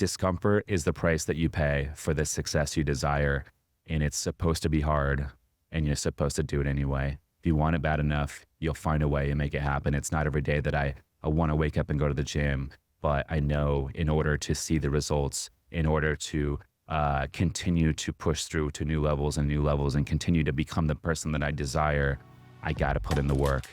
discomfort is the price that you pay for the success you desire. And it's supposed to be hard, and you're supposed to do it anyway. If you want it bad enough, you'll find a way and make it happen. It's not every day that I want to wake up and go to the gym, but I know in order to see the results, in order to continue to push through to new levels and continue to become the person that I desire, I got to put in the work.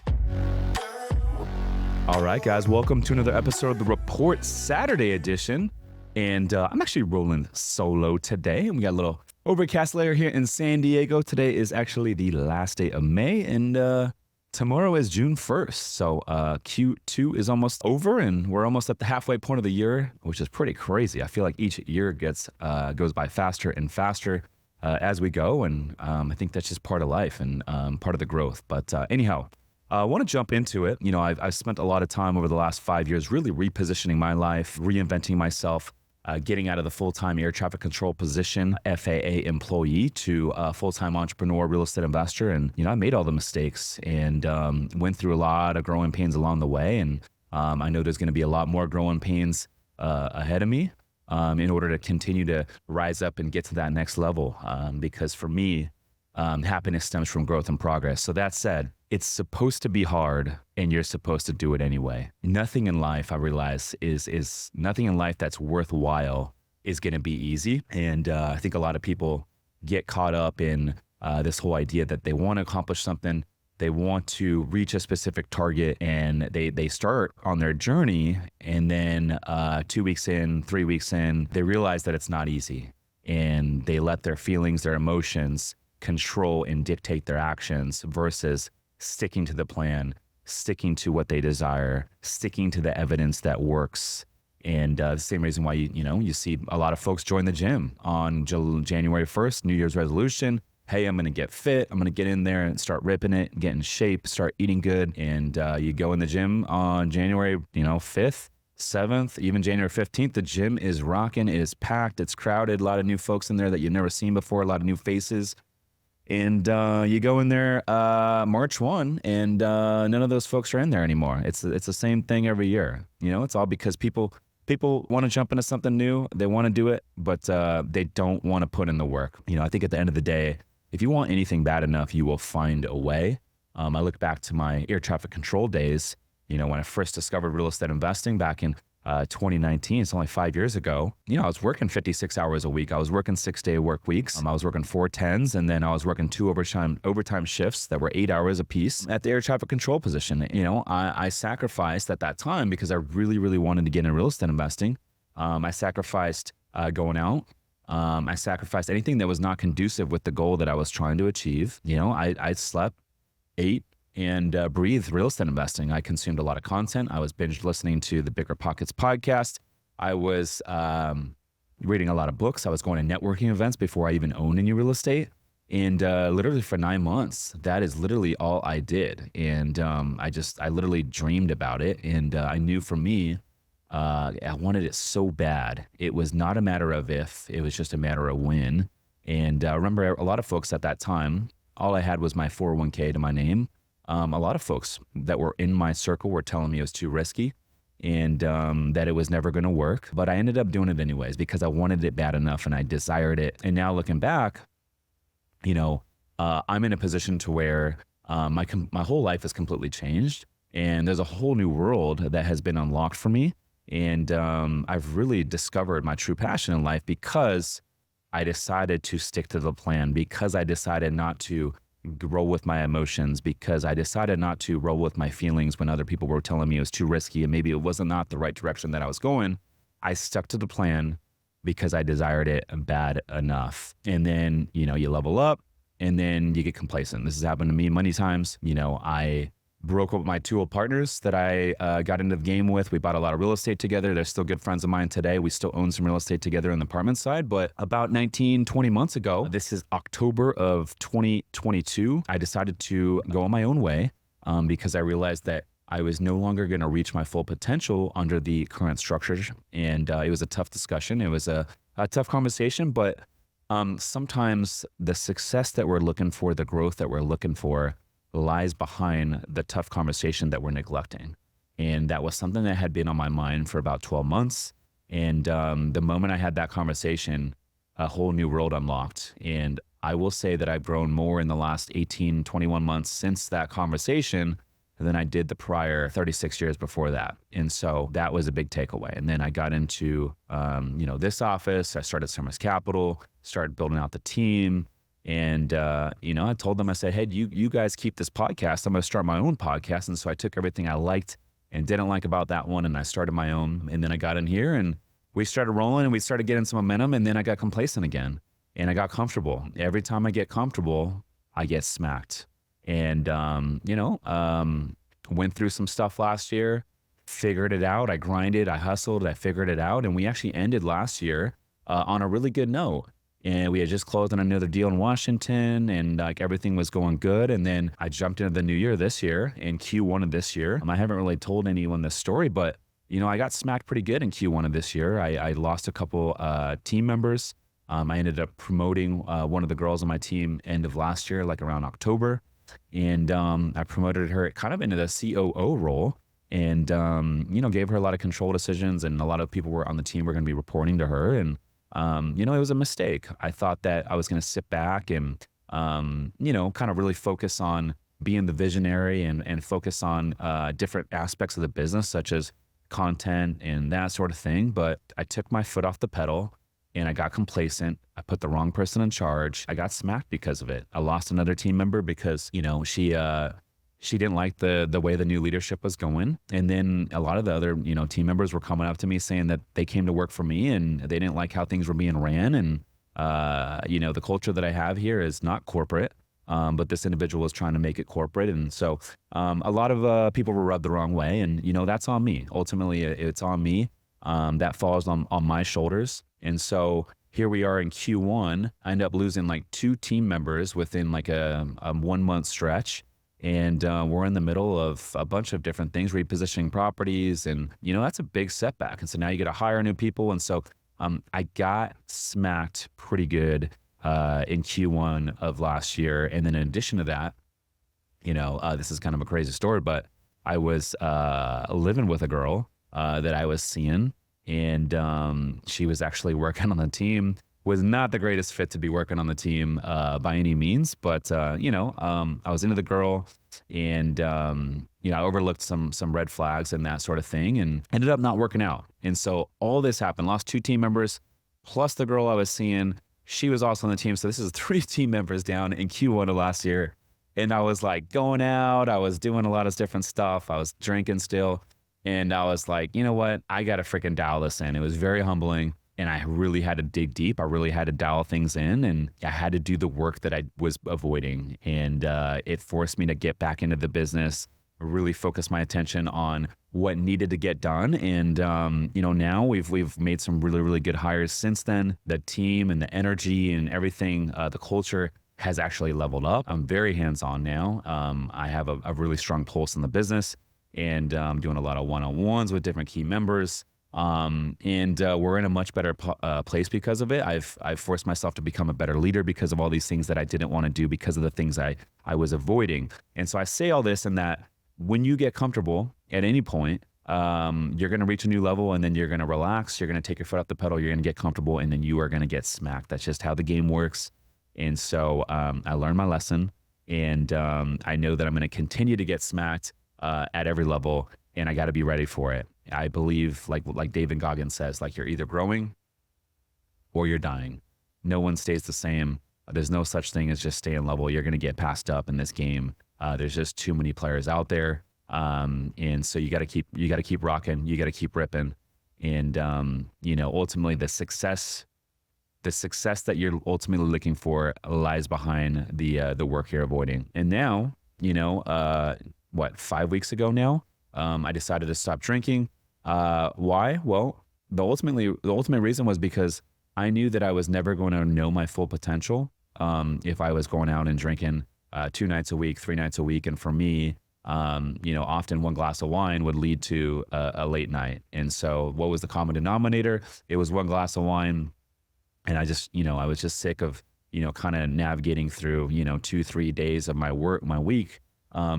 All right, guys, welcome to another episode of the Report Saturday edition. And I'm actually rolling solo today. And we got a little overcast layer here in San Diego. Today is actually the last day of May, and tomorrow is June 1st. So Q2 is almost over, and we're almost at the halfway point of the year, which is pretty crazy. I feel like each year goes by faster and faster as we go, and I think that's just part of life and part of the growth. But anyhow, I want to jump into it. You know, I've spent a lot of time over the last 5 years really repositioning my life, reinventing myself, getting out of the full-time air traffic control position, FAA employee, to a full-time entrepreneur, real estate investor. And, you know, I made all the mistakes and went through a lot of growing pains along the way. And I know there's going to be a lot more growing pains ahead of me in order to continue to rise up and get to that next level. Because for me, happiness stems from growth and progress. So that said, it's supposed to be hard, and you're supposed to do it anyway. Nothing in life, I realize, is nothing in life that's worthwhile is going to be easy. And I think a lot of people get caught up in this whole idea that they want to accomplish something, they want to reach a specific target, and they start on their journey, and then 2 weeks in, 3 weeks in, they realize that it's not easy, and they let their feelings, their emotions control and dictate their actions versus sticking to the plan, sticking to what they desire, sticking to the evidence that works. And the same reason why you see a lot of folks join the gym on January 1st, New Year's resolution. Hey, I'm going to get fit. I'm going to get in there and start ripping it, get in shape, start eating good. And you go in the gym on January 5th, 7th, even January 15th. The gym is rocking. It is packed. It's crowded. A lot of new folks in there that you've never seen before. A lot of new faces. And you go in there March 1, and none of those folks are in there anymore. It's the same thing every year. You know, it's all because people want to jump into something new. They want to do it, but they don't want to put in the work. You know, I think at the end of the day, if you want anything bad enough, you will find a way. I look back to my air traffic control days, you know, when I first discovered real estate investing back in 2019, it's only 5 years ago. You know, I was working 56 hours a week. I was working 6-day work weeks. I was working 4 10s, and then I was working 2 overtime shifts that were 8 hours apiece at the air traffic control position. You know, I sacrificed at that time because I really, really wanted to get into real estate investing. I sacrificed going out. I sacrificed anything that was not conducive with the goal that I was trying to achieve. You know, I slept, ate, and breathed real estate investing. I consumed a lot of content. I was binge listening to the Bigger Pockets podcast. I was reading a lot of books. I was going to networking events before I even owned any real estate. And literally for 9 months, that is literally all I did. And I literally dreamed about it. And I knew for me, I wanted it so bad. It was not a matter of if, it was just a matter of when. And I remember a lot of folks at that time, all I had was my 401k to my name. A lot of folks that were in my circle were telling me it was too risky and that it was never going to work. But I ended up doing it anyways because I wanted it bad enough and I desired it. And now looking back, you know, I'm in a position to where my whole life has completely changed. And there's a whole new world that has been unlocked for me. And I've really discovered my true passion in life because I decided to stick to the plan, because I decided not to roll with my emotions, because I decided not to roll with my feelings when other people were telling me it was too risky and maybe it wasn't not the right direction that I was going. I stuck to the plan because I desired it bad enough. And then, you know, you level up and then you get complacent. This has happened to me many times. You know, I broke up with my 2 old partners that I got into the game with. We bought a lot of real estate together. They're still good friends of mine today. We still own some real estate together on the apartment side. But about 19, 20 months ago, this is October of 2022, I decided to go on my own way because I realized that I was no longer going to reach my full potential under the current structure. And it was a tough discussion. It was a tough conversation, but sometimes the success that we're looking for, the growth that we're looking for, lies behind the tough conversation that we're neglecting. And that was something that had been on my mind for about 12 months. And the moment I had that conversation, a whole new world unlocked. And I will say that I've grown more in the last 18, 21 months since that conversation than I did the prior 36 years before that. And so that was a big takeaway. And then I got into, this office. I started Summers Capital, started building out the team. And, I told them, I said, hey, you guys keep this podcast. I'm going to start my own podcast. And so I took everything I liked and didn't like about that one, and I started my own. And then I got in here and we started rolling and we started getting some momentum, and then I got complacent again and I got comfortable. Every time I get comfortable, I get smacked. And, went through some stuff last year, figured it out. I grinded, I hustled, I figured it out. And we actually ended last year on a really good note. And we had just closed on another deal in Washington, and like everything was going good. And then I jumped into the new year this year, in Q1 of this year. I haven't really told anyone this story, but I got smacked pretty good in Q1 of this year. I lost a couple team members. I ended up promoting one of the girls on my team end of last year, like around October. And I promoted her kind of into the COO role, and gave her a lot of control decisions, and a lot of people were on the team were going to be reporting to her. And it was a mistake. I thought that I was going to sit back and kind of really focus on being the visionary and focus on different aspects of the business, such as content and that sort of thing. But I took my foot off the pedal and I got complacent. I put the wrong person in charge. I got smacked because of it. I lost another team member because, she didn't like the way the new leadership was going. And then a lot of the other, team members were coming up to me saying that they came to work for me and they didn't like how things were being ran. And, the culture that I have here is not corporate. But this individual was trying to make it corporate. And so a lot of people were rubbed the wrong way. And, that's on me. Ultimately, it's on me. That falls on my shoulders. And so here we are in Q1. I end up losing like 2 team members within like a 1 month stretch. And we're in the middle of a bunch of different things, repositioning properties. And, that's a big setback. And so now you got to hire new people. And so I got smacked pretty good in Q1 of last year. And then in addition to that, this is kind of a crazy story, but I was living with a girl that I was seeing, and she was actually working on the team. Was not the greatest fit to be working on the team by any means, but I was into the girl, and I overlooked some red flags and that sort of thing, and ended up not working out. And so all this happened. Lost 2 team members, plus the girl I was seeing. She was also on the team, so this is 3 team members down in Q1 of last year. And I was like going out, I was doing a lot of different stuff, I was drinking still, and I was like, you know what, I gotta freaking dial this in. It was very humbling. And I really had to dig deep. I really had to dial things in, and I had to do the work that I was avoiding. And it forced me to get back into the business, really focus my attention on what needed to get done. And, now we've made some really, really good hires since then. The team and the energy and everything, the culture has actually leveled up. I'm very hands-on now. I have a really strong pulse in the business, and I'm doing a lot of one-on-ones with different key members. We're in a much better place because of it. I've forced myself to become a better leader because of all these things that I didn't want to do because of the things I was avoiding. And so I say all this in that when you get comfortable at any point, you're going to reach a new level, and then you're going to relax. You're going to take your foot off the pedal. You're going to get comfortable, and then you are going to get smacked. That's just how the game works. And so I learned my lesson, and I know that I'm going to continue to get smacked at every level, and I got to be ready for it. I believe, like David Goggins says, like, you're either growing or you're dying. No one stays the same. There's no such thing as just staying level. You're going to get passed up in this game. There's just too many players out there. And so you got to keep rocking. You got to keep ripping. And, ultimately the success that you're ultimately looking for lies behind the work you're avoiding. And now, 5 weeks ago now, I decided to stop drinking. Why? Well, the ultimate reason was because I knew that I was never going to know my full potential if I was going out and drinking 2 nights a week, 3 nights a week. And for me, often one glass of wine would lead to a late night. And so what was the common denominator? It was one glass of wine. And I just, I was just sick of, kind of navigating through, 2-3 days of my week,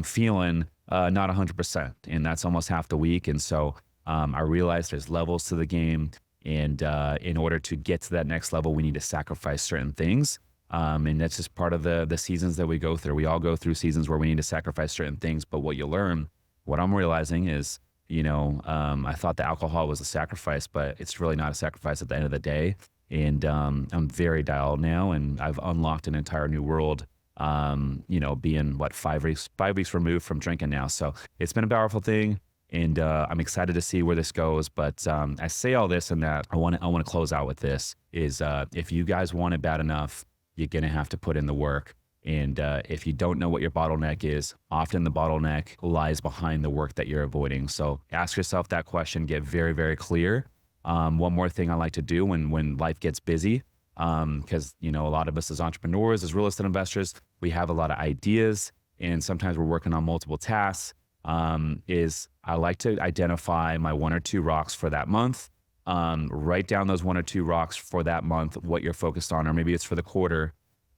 feeling not 100%. And that's almost half the week. And so I realized there's levels to the game. And in order to get to that next level, we need to sacrifice certain things. And that's just part of the seasons that we go through. We all go through seasons where we need to sacrifice certain things. But what you learn, what I'm realizing is, I thought the alcohol was a sacrifice, but it's really not a sacrifice at the end of the day. And I'm very dialed now, and I've unlocked an entire new world. Being 5 weeks removed from drinking now. So it's been a powerful thing. And I'm excited to see where this goes. But I say all this and that I want to close out with this is if you guys want it bad enough, you're going to have to put in the work. And if you don't know what your bottleneck is, often the bottleneck lies behind the work that you're avoiding. So ask yourself that question, get very, very clear. One more thing I like to do when life gets busy, because, a lot of us as entrepreneurs, as real estate investors, we have a lot of ideas and sometimes we're working on multiple tasks, is I like to identify my 1 or 2 rocks for that month. Write down those 1 or 2 rocks for that month, what you're focused on, or maybe it's for the quarter.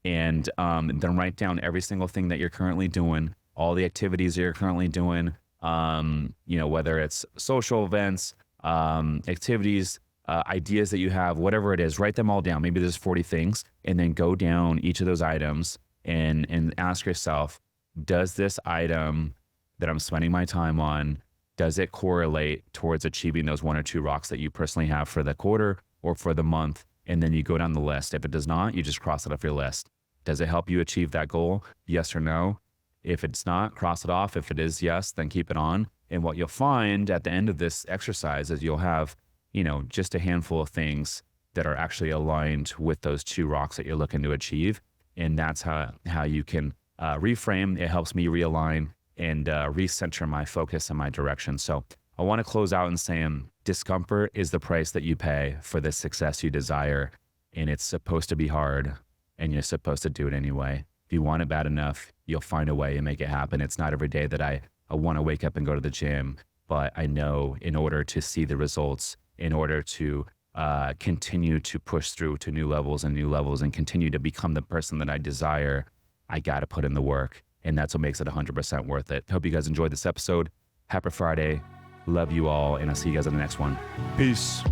And then write down every single thing that you're currently doing, all the activities that you're currently doing, whether it's social events, activities, ideas that you have, whatever it is, write them all down. Maybe there's 40 things, and then go down each of those items and ask yourself, does this item that I'm spending my time on, does it correlate towards achieving those 1 or 2 rocks that you personally have for the quarter or for the month? And then you go down the list. If it does not, you just cross it off your list. Does it help you achieve that goal? Yes or no? If it's not, cross it off. If it is yes, then keep it on. And what you'll find at the end of this exercise is you'll have, just a handful of things that are actually aligned with those 2 rocks that you're looking to achieve. And that's how you can reframe. It helps me realign and recenter my focus and my direction. So I want to close out and saying discomfort is the price that you pay for the success you desire. And it's supposed to be hard, and you're supposed to do it anyway. If you want it bad enough, you'll find a way and make it happen. It's not every day that I want to wake up and go to the gym, but I know in order to see the results, in order to continue to push through to new levels and continue to become the person that I desire, I got to put in the work. And that's what makes it 100% worth it. Hope you guys enjoyed this episode. Happy Friday. Love you all. And I'll see you guys in the next one. Peace.